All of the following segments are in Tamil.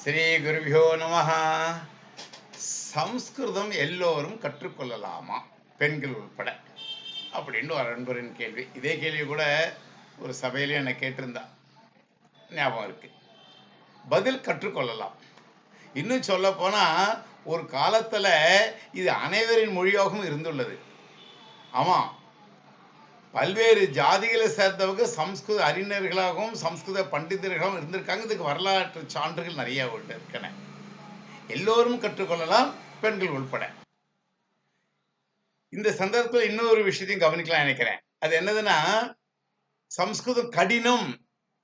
ஸ்ரீ குருபியோ நமஹ. சம்ஸ்கிருதம் எல்லோரும் கற்றுக்கொள்ளலாமா, பெண்கள் உட்பட? அப்படின்னு ஒரு அன்பரின் கேள்வி. இதே கேள்வி கூட ஒரு சபையில என்னை கேட்டிருந்தா, ஞாபகம் இருக்கு. பதில் கற்றுக்கொள்ளலாம். இன்னும் சொல்ல போனா, ஒரு காலத்துல இது அனைவரின் மொழியாகவும் இருந்துள்ளது. ஆமா, பல்வேறு ஜாதிகளை சேர்ந்தவங்க சம்ஸ்கிருத அறிஞர்களாகவும் சம்ஸ்கிருத பண்டிதர்களாகவும் இருந்திருக்காங்க. இதுக்கு வரலாற்று சான்றுகள் நிறைய உண்டு இருக்கன. எல்லோரும் கற்றுக்கொள்ளலாம், பெண்கள் உட்பட. இந்த சந்தர்ப்பத்தில் இன்னொரு விஷயத்தையும் கவனிக்கலாம் நினைக்கிறேன். அது என்னதுன்னா, சம்ஸ்கிருதம் கடினம்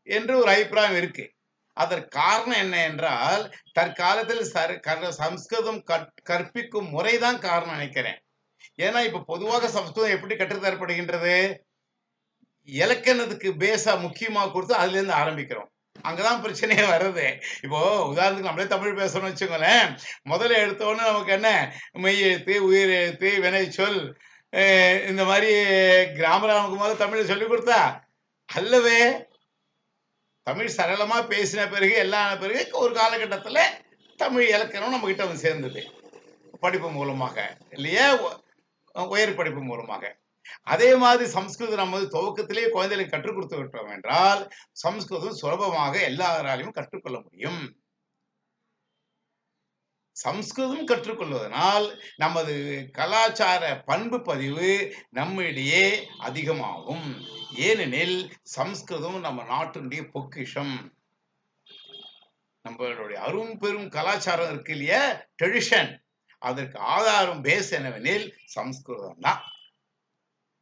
என்று ஒரு அபிப்பிராயம் இருக்கு. அதற்கு காரணம் என்ன என்றால், தற்காலத்தில் சம்ஸ்கிருதம் கற்பிக்கும் முறைதான் காரணம் நினைக்கிறேன். ஏன்னா இப்ப பொதுவாக சம்ஸ்கிருதம் எப்படி கற்றுத்தரப்படுகின்றது? இலக்கணத்துக்கு பேஸா முக்கியமா கொடுத்து அதுல இருந்து ஆரம்பிக்கிறோம். அங்கதான் பிரச்சனையே வருது. இப்போ உதாரணத்துக்கு நம்மளே தமிழ் பேசுறோம்னு வச்சுக்கோங்களேன். முதல்ல எடுத்தோனே நமக்கு என்ன மெய் எழுத்து, உயிர் எழுத்து, வினைச்சொல், இந்த மாதிரி கிராமர் நமக்கு முதல்ல தமிழ் சொல்லிக் கொடுத்தா? அல்லவே. தமிழ் சரளமா பேசின பிறகு எல்லாம் ஆன பிறகு ஒரு காலகட்டத்துல தமிழ் இலக்கணம் நம்ம கிட்ட வந்து சேர்ந்தது. படிப்பு மூலமாக இல்லையா? உயர் படிப்பு மூலமாக. அதே மாதிரி சம்ஸ்கிருதம் நம்ம துவக்கத்திலேயே குழந்தைகளுக்கு கற்றுக் கொடுத்து விட்டோம் என்றால், சம்ஸ்கிருதம் சுலபமாக எல்லாராலையும் கற்றுக்கொள்ள முடியும். சம்ஸ்கிருதம் கற்றுக்கொள்வதனால் நமது கலாச்சார பண்பு பதிவு நம்மிடையே அதிகமாகும். ஏனெனில் சம்ஸ்கிருதம் நம்ம நாட்டினுடைய பொக்கிஷம். நம்மளுடைய அரும் பெரும் கலாச்சாரம் இருக்கு இல்லையா, ட்ரெடிஷன், அதற்கு ஆதாரம் பேஸ் என்னவெனில் சம்ஸ்கிருதம் தான்.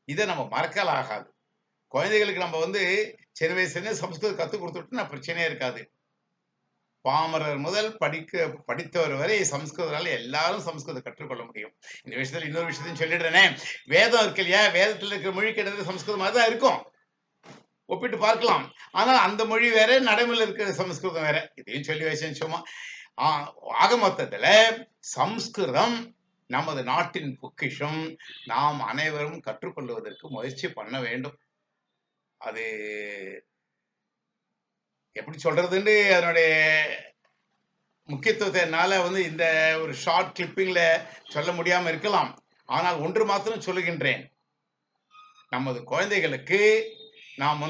இதை நம்ம மறக்கலாகாது. குழந்தைகளுக்கு நம்ம சின்ன வயசுல சம்ஸ்கிருதம் கற்றுக் கொடுத்துட்டோம்னா பிரச்சனையே இருக்காது. பாமரர் முதல் படித்தவர் வரை சம்ஸ்கிருதத்தால எல்லாரும் சம்ஸ்கிருதம் கற்றுக்கொள்ள முடியும். இந்த விஷயத்துல இன்னொரு விஷயத்தையும் சொல்லிடுறேனே. வேதம் இருக்கு இல்லையா, வேதத்துல இருக்கிற மொழி கிட்டத்தட்ட சம்ஸ்கிருதம் மாதிரி தான் இருக்கும், ஒப்பிட்டு பார்க்கலாம். ஆனால் அந்த மொழி வேற, நடைமுறையில் இருக்கிற சம்ஸ்கிருதம் வேற. இதையும் சொல்லி வச்சேன் சும்மா. ஆக மொத்தத்துல சம்ஸ்கிருதம் நமது நாட்டின் பொக்கிஷம். நாம் அனைவரும் கற்றுக்கொள்வதற்கு முயற்சி பண்ண வேண்டும். அது எப்படி சொல்றதுன்னு அதனுடைய முக்கியத்துவத்தை என்னால இந்த ஒரு ஷார்ட் கிளிப்பிங்ல சொல்ல முடியாம இருக்கலாம். ஆனால் ஒன்று மாத்திரம் சொல்லுகின்றேன். நமது குழந்தைகளுக்கு நாம்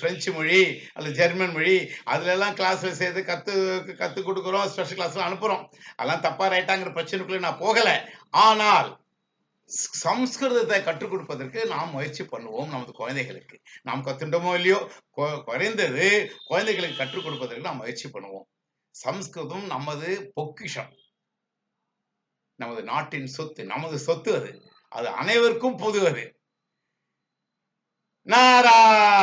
பிரெஞ்சு மொழி அல்லது ஜெர்மன் மொழி அதுல எல்லாம் கிளாஸ்ல சேர்த்து கத்து கொடுக்குறோம், ஸ்பெஷல் கிளாஸ்ல அனுப்புறோம். அதெல்லாம் தப்பா ரைட்டாங்கிற பிரச்சனைக்குள்ள நான் போகல. ஆனால் சம்ஸ்கிருதத்தை கற்றுக் கொடுப்பதற்கு நாம் முயற்சி பண்ணுவோம். நமது குழந்தைகளுக்கு நாம் கத்துட்டோமோ இல்லையோ, குறைந்தது குழந்தைகளுக்கு கற்றுக் கொடுப்பதற்கு நாம் முயற்சி பண்ணுவோம். சம்ஸ்கிருதம் நமது பொக்கிஷம், நமது நாட்டின் சொத்து, நமது சொத்து. அது அனைவருக்கும் பொது. அது நாராயண